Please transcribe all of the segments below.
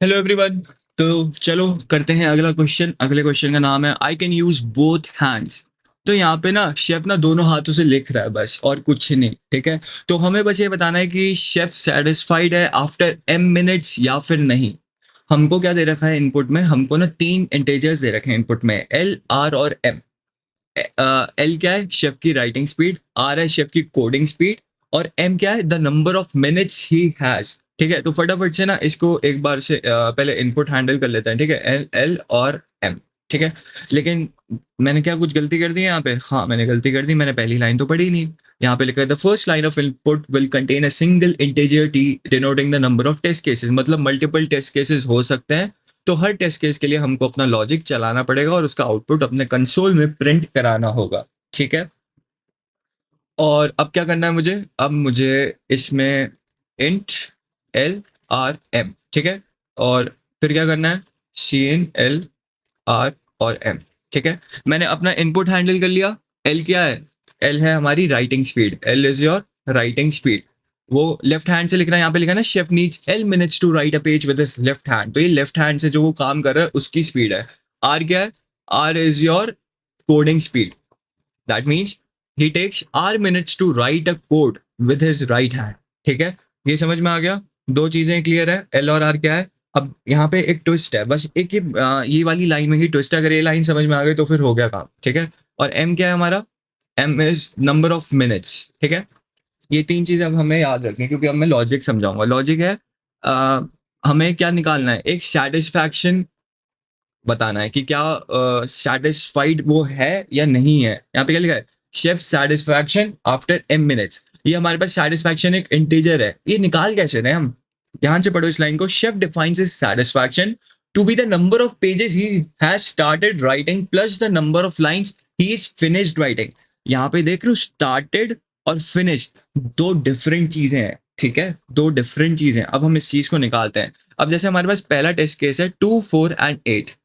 Hello everyone. तो चलो करते हैं अगला क्वेश्चन। अगले क्वेश्चन का नाम है I can use both hands. तो यहाँ पे ना शेफ ना दोनों हाथों से लिख रहा है बस, और कुछ नहीं। ठीक है, तो हमें बस ये बताना है कि शेफ सेटिस्फाइड है आफ्टर एम मिनट्स या फिर नहीं। हमको क्या दे रखा है इनपुट में? हमको ना तीन इंटेजर्स दे रखे हैं इनपुट में, एल, आर और एम। एल क्या है? शेफ की राइटिंग स्पीड। आर है शेफ की कोडिंग स्पीड। और एम क्या है? The number of minutes he has. ठीक है, तो फटाफट से ना इसको एक बार से पहले इनपुट हैंडल कर लेते हैं। ठीक है, एल, एल और एम। ठीक है, लेकिन मैंने क्या कुछ गलती कर दी है यहाँ पे? हाँ, मैंने गलती कर दी। मैंने पहली लाइन तो पढ़ी नहीं। यहाँ पे लिखा है the first line of input will contain a single integer T denoting the number of test cases. मतलब मल्टीपल टेस्ट केसेस हो सकते हैं, तो हर टेस्ट केस के लिए हमको अपना लॉजिक चलाना पड़ेगा और उसका आउटपुट अपने कंसोल में प्रिंट कराना होगा। ठीक है, और अब क्या करना है मुझे? अब मुझे इसमें इंट एल आर एम। ठीक है, और फिर क्या करना है? सी इन एल आर और एम। ठीक है, मैंने अपना इनपुट हैंडल कर लिया। एल क्या है? एल है हमारी writing speed. L is your writing speed. वो लेफ्ट हैंड से लिख रहा है। यहाँ पे लिखा है ना chef needs L minutes to write a page with his left hand. तो ये लेफ्ट हैंड से जो वो काम कर रहा है उसकी स्पीड है। आर क्या है? R is your coding speed. That means he takes R minutes to write a code with his right hand. ठीक है, ये समझ में आ गया? दो चीजें क्लियर है, एल और आर क्या है। अब यहाँ पे एक ट्विस्ट है, बस एक ये वाली लाइन में ही ट्विस्ट है। अगर ये लाइन समझ में आ गई तो फिर हो गया काम। ठीक है, और एम क्या है हमारा? M is number of minutes. ठीक है, ये तीन चीजें अब हमें याद रखनी है, क्योंकि अब मैं लॉजिक समझाऊंगा। लॉजिक है हमें क्या निकालना है? एक सेटिस्फैक्शन बताना है कि क्या सेटिस्फाइड वो है या नहीं है। यहाँ पे क्या लिखा है? Chef satisfaction after M minutes. ये हमारे पास सेटिस्फैक्शन एक इंटीजर है, ये निकाल कैसे रहे हम? ध्यान से पढ़ो इस लाइन को। Chef defines his satisfaction to be the number of pages he has started writing plus the number of lines he is finished writing. यहाँ पे देख रहे हो, स्टार्टेड और फिनिश्ड दो डिफरेंट चीजें हैं। ठीक है, दो डिफरेंट चीजें। अब हम इस चीज को निकालते हैं। अब जैसे हमारे पास पहला टेस्ट केस है 2, 4 एंड 8।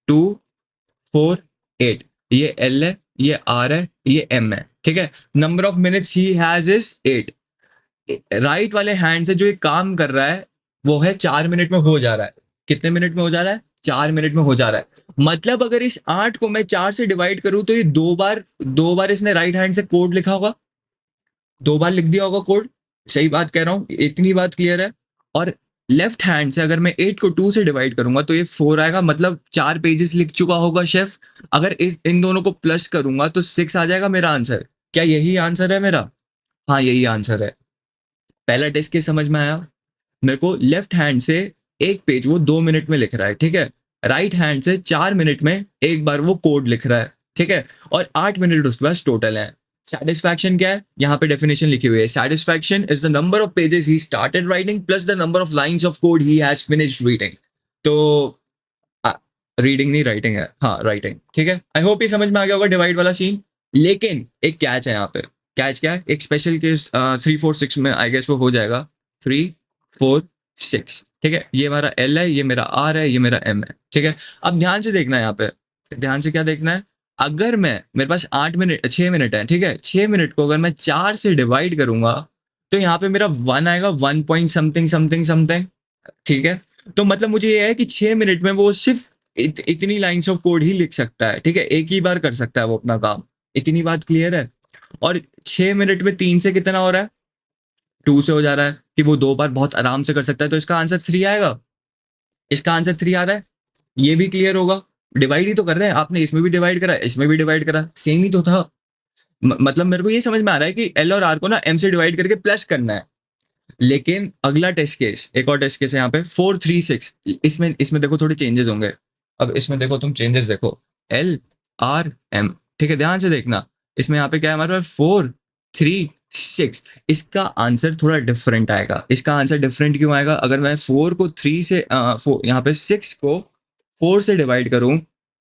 2, 4, 8। ये एल है, ये आर है, ये एम है। ठीक है, number of minutes he has is 8। Right वाले हैंड से जो ये काम कर रहा है वो है 4 मिनट में हो जा रहा है। कितने मिनट में हो जा रहा है? 4 मिनट में हो जा रहा है। मतलब अगर इस 8 को मैं 4 से डिवाइड करूं तो ये दो बार इसने राइट हैंड से कोड लिखा होगा, दो बार लिख दिया होगा कोड। सही बात कह रहा हूँ? इतनी बात क्लियर है। और लेफ्ट हैंड से अगर मैं 8 को 2 से डिवाइड करूंगा तो ये 4 आएगा, मतलब 4 पेजेस लिख चुका होगा शेफ। अगर इन दोनों को प्लस करूंगा तो 6 आ जाएगा मेरा आंसर। क्या यही आंसर है मेरा? हाँ, यही आंसर है। पहला टेस्ट केस समझ में आया मेरे को? लेफ्ट हैंड से एक पेज वो 2 मिनट में लिख रहा है। ठीक है, राइट हैंड से 4 मिनट में एक बार वो कोड लिख रहा है। ठीक है, और 8 मिनट उसके पास टोटल है। सेटिस्फैक्शन क्या है? यहाँ पे डेफिनेशन लिखी हुई है, satisfaction is the number of pages he started writing plus the number of lines of code he has finished reading. तो रीडिंग नहीं, राइटिंग है। हाँ, राइटिंग। ठीक है, आई होप ये समझ में आ गया होगा डिवाइड वाला सीन। लेकिन एक कैच है यहाँ पे। कैच क्या है? एक स्पेशल केस 3, 4, 6 में आई गेस वो हो जाएगा। 3, 4, 6। ठीक है, ये हमारा एल है, ये मेरा आर है, ये मेरा एम है। ठीक है, अब ध्यान से देखना है यहाँ पे। ध्यान से क्या देखना है? अगर मैं मेरे पास 8 मिनट 6 मिनट है। ठीक है, 6 मिनट को अगर मैं 4 से डिवाइड करूंगा तो यहाँ पे मेरा 1 आएगा, 1 पॉइंट समथिंग समथिंग समथिंग। ठीक है, तो मतलब मुझे ये है कि 6 मिनट में वो सिर्फ इतनी लाइंस ऑफ कोड ही लिख सकता है। ठीक है, एक ही बार कर सकता है वो अपना काम। इतनी बात क्लियर है? और 6 मिनट में 3 से कितना हो रहा है? 2 से हो जा रहा है, कि वो 2 बार बहुत आराम से कर सकता है। तो इसका आंसर 3 आएगा। इसका आंसर 3 आ रहा है। ये भी क्लियर होगा। डिवाइड ही तो कर रहे हैं, आपने इसमें भी डिवाइड करा, इसमें भी डिवाइड करा, सेम ही तो था। मतलब मेरे को ये समझ में आ रहा है कि एल और आर को ना एम से डिवाइड करके प्लस करना है। लेकिन अगला टेस्ट केस, एक और टेस्ट केस है यहाँ पे 4, 3, 6। इसमें इसमें देखो थोड़े चेंजेस होंगे। अब इसमें देखो, तुम चेंजेस देखो। L, R, M. ठीक है, ध्यान से देखना। इसमें यहाँ पे क्या है हमारे पास? 4, 3, 6। इसका आंसर थोड़ा डिफरेंट आएगा। इसका आंसर डिफरेंट क्यों आएगा? अगर मैं 4 को 3 से यहाँ पे 6 को 4 से डिवाइड करूँ,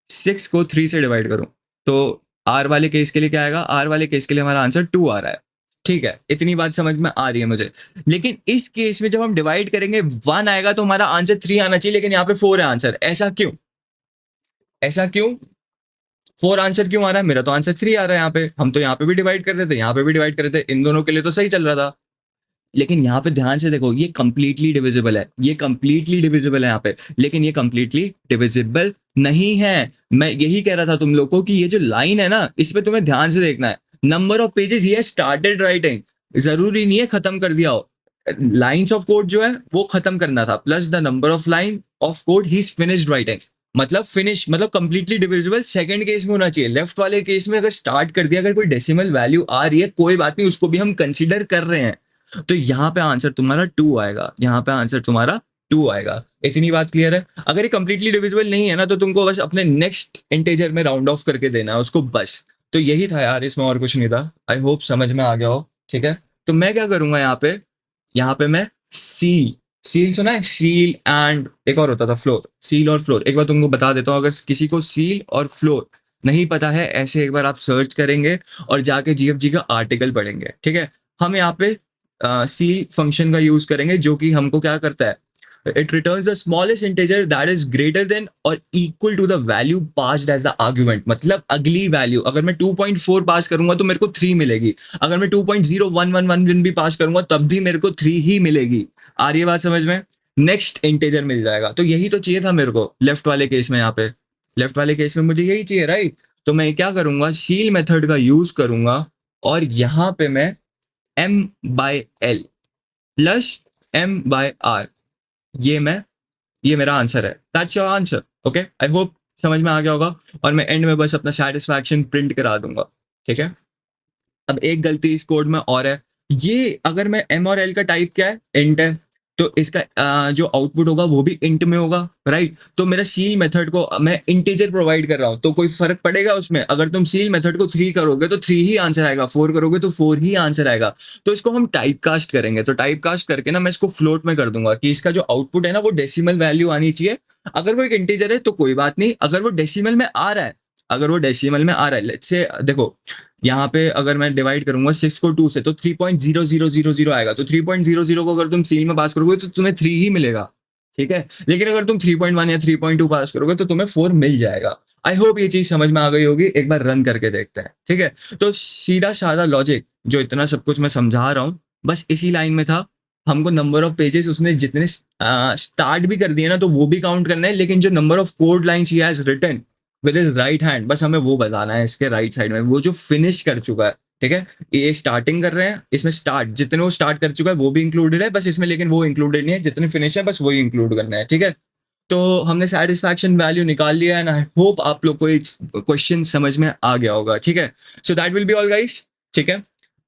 6 को 3 से डिवाइड करूँ, तो आर वाले केस के लिए क्या आएगा? आर वाले केस के लिए हमारा आंसर 2 आ रहा है। ठीक है, इतनी बात समझ में आ रही है मुझे। लेकिन इस केस में जब हम डिवाइड करेंगे 1 आएगा तो हमारा आंसर 3 आना चाहिए, लेकिन यहाँ पे 4 है आंसर। ऐसा क्यों? ऐसा क्यों? 4 आंसर क्यों आ रहा है? मेरा तो आंसर 3 आ रहा है। यहाँ पे हम तो यहाँ पे भी डिवाइड कर रहे थे, यहाँ पे भी डिवाइड कर रहे थे, इन दोनों के लिए तो सही चल रहा था। लेकिन यहाँ पे ध्यान से देखो, ये कंप्लीटली डिविजिबल है, ये कंप्लीटली डिविजिबल है यहाँ पे, लेकिन ये कंप्लीटली डिविजिबल नहीं है। मैं यही कह रहा था तुम लोग को कि ये जो लाइन है ना, इस पे तुम्हें ध्यान से देखना है। नंबर ऑफ पेजेस ये स्टार्टेड राइटिंग, जरूरी नहीं है खत्म कर दिया हो। लाइन्स ऑफ कोड जो है वो खत्म करना था, plus the number of line of code he is finished writing, मतलब फिनिश मतलब कंप्लीटली डिविजिबल सेकंड केस में होना चाहिए। लेफ्ट वाले केस में अगर स्टार्ट कर दिया, अगर कोई डेसिमल वैल्यू आ रही है कोई बात नहीं, उसको भी हम कंसीडर कर रहे हैं। तो यहाँ पे आंसर तुम्हारा 2 आएगा, यहाँ पे आंसर तुम्हारा 2 आएगा। इतनी बात क्लियर है? अगर ये कंप्लीटली डिविजिबल नहीं है ना, तो तुमको बस अपने नेक्स्ट इंटीजर में राउंड ऑफ करके देना है उसको, बस। तो यही था यार, इसमें और कुछ नहीं था। आई होप समझ में आ गया हो, ठीक है। तो मैं क्या करूंगा यहाँ पे मैं सील, सील सुना है? सील एंड एक और होता था फ्लोर, सील और फ्लोर। एक बार तुमको बता देता हूँ, अगर किसी को सील और फ्लोर नहीं पता है, ऐसे एक बार आप सर्च करेंगे और जाके जीएफजी का आर्टिकल पढ़ेंगे, ठीक है। हम यहाँ पे सी फंक्शन का यूज करेंगे, जो कि हमको क्या करता है, it returns the smallest integer that is greater than और equal to the value passed as the argument. मतलब अगली वैल्यू, अगर मैं 2.4 पास करूंगा तो मेरे को 3 मिलेगी, अगर मैं 2.0111 भी पास करूंगा तब भी मेरे को 3 ही मिलेगी। आ रही है बात समझ में? नेक्स्ट इंटीजर मिल जाएगा। तो यही तो चाहिए था मेरे को लेफ्ट वाले केस में, यहाँ पे लेफ्ट वाले केस में मुझे यही चाहिए, राइट। तो मैं क्या करूंगा, सील मेथड का यूज करूंगा और यहाँ पे मैं m/l प्लस m/r, ये मेरा आंसर है। That's your answer, okay. I hope समझ में आ गया होगा। और मैं एंड में बस अपना सेटिस्फैक्शन प्रिंट करा दूंगा, ठीक है। अब एक गलती इस कोड में और है, ये अगर मैं एम और एल का टाइप क्या है, इंट है, तो इसका जो आउटपुट होगा वो भी इंट में होगा, राइट। तो मेरा सील मेथड को मैं इंटीजर प्रोवाइड कर रहा हूँ, तो कोई फर्क पड़ेगा उसमें? अगर तुम सील मेथड को 3 करोगे तो 3 ही आंसर आएगा, 4 करोगे तो 4 ही आंसर आएगा। तो इसको हम टाइप कास्ट करेंगे, तो टाइप कास्ट करके ना मैं इसको फ्लोट में कर दूंगा कि इसका जो आउटपुट है ना वो डेसिमल वैल्यू आनी चाहिए। अगर वो एक इंटीजर है तो कोई बात नहीं, अगर वो डेसिमल में आ रहा है, अगर वो डेसिमल में आ रहा है, लेट्स से देखो यहाँ पे अगर मैं डिवाइड करूंगा 6 को 2 से तो 3.0000 आएगा। तो 3.00 को अगर तुम सील में पास करोगे तो तुम्हें 3 ही मिलेगा, ठीक है। लेकिन अगर तुम 3.1 या 3.2 पास करोगे तो तुम्हें 4 मिल जाएगा। आई होप ये चीज समझ में आ गई होगी। एक बार रन करके देखते हैं, ठीक है। तो सीधा साधा लॉजिक जो इतना सब कुछ मैं समझा रहा हूँ, बस इसी लाइन में था। हमको नंबर ऑफ पेजेस उसने जितने स्टार्ट भी कर दिए ना, तो वो भी काउंट करना है, लेकिन जो number of code lines he has written with his right hand, बस हमें वो बताना है इसके राइट साइड में, वो जो फिनिश कर चुका है, ठीक है। ये स्टार्टिंग कर रहे हैं, इसमें स्टार्ट जितने वो स्टार्ट कर चुका है वो भी इंक्लूडेड है बस इसमें, लेकिन वो इंक्लूडेड नहीं है, जितने फिनिश है बस वही इंक्लूड करना है, ठीक है। तो हमने सेटिस्फैक्शन वैल्यू निकाल लिया है, एंड आई होप आप लोग को ये क्वेश्चन समझ में आ गया होगा, ठीक है। So that will be all guys, ठीक है।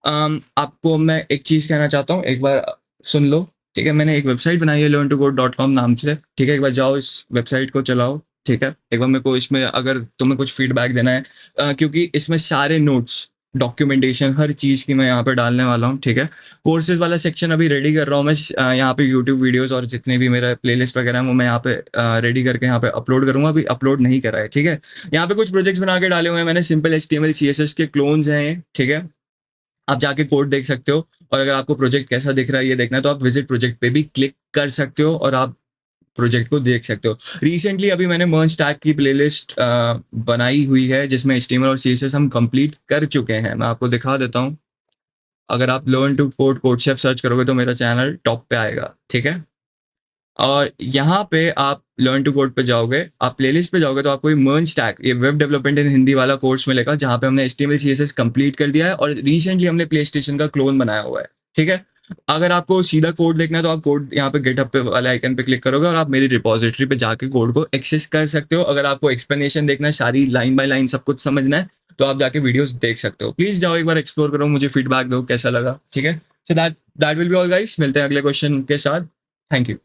आपको मैं एक चीज कहना चाहता हूँ, एक बार सुन लो, ठीक है। मैंने एक वेबसाइट बनाई है learn2code.com नाम से, ठीक है। एक बार जाओ इस वेबसाइट को चलाओ, ठीक है। एक बार मेरे को इसमें अगर तुम्हें कुछ फीडबैक देना है, क्योंकि इसमें सारे नोट्स, डॉक्यूमेंटेशन, हर चीज़ की मैं यहाँ पे डालने वाला हूँ, ठीक है। कोर्सेज वाला सेक्शन अभी रेडी कर रहा हूँ मैं, यहाँ पे यूट्यूब वीडियोस और जितने भी मेरा प्लेलिस्ट वगैरह है वो मैं यहाँ पे रेडी करके यहाँ पे अपलोड करूँगा। अभी अपलोड नहीं करा है, ठीक है। यहाँ पे कुछ प्रोजेक्ट्स बना के डाले हुए हैं मैंने, सिंपल HTML CSS के क्लोन्स हैं, ठीक है। आप जाके कोड देख सकते हो, और अगर आपको प्रोजेक्ट कैसा दिख रहा है ये देखना है तो आप विजिट प्रोजेक्ट पे भी क्लिक कर सकते हो और आप प्रोजेक्ट को देख सकते हो। रिसेंटली अभी मैंने मर्ज टैग की प्लेलिस्ट बनाई हुई है, जिसमें HTML और CSS हम कंप्लीट कर चुके हैं। मैं आपको दिखा देता हूँ। अगर आप learn to code CodeChef search करोगे तो मेरा चैनल टॉप पे आएगा, ठीक है। और यहाँ पे आप लर्न टू कोड पे जाओगे, आप प्लेलिस्ट पे जाओगे तो आपको ये मर्ज टैग, ये वेब डेवलपमेंट इन हिंदी वाला कोर्स मिलेगा, जहाँ पे हमने HTML CSS कंप्लीट कर दिया है और रिसेंटली हमने प्ले स्टेशन का क्लोन बनाया हुआ है, ठीक है। अगर आपको सीधा कोड देखना है तो आप कोड यहाँ पे गेटअप पे वाले आइकन पे क्लिक करोगे और आप मेरी रिपोजिटरी पे जाके कोड को एक्सेस कर सकते हो। अगर आपको एक्सप्लेनेशन देखना है, सारी लाइन बाय लाइन सब कुछ समझना है, तो आप जाके वीडियोस देख सकते हो। प्लीज जाओ एक बार एक्सप्लोर करो, मुझे फीडबैक दो कैसा लगा, ठीक है। So that will be all guys, मिलते हैं अगले क्वेश्चन के साथ। Thank you.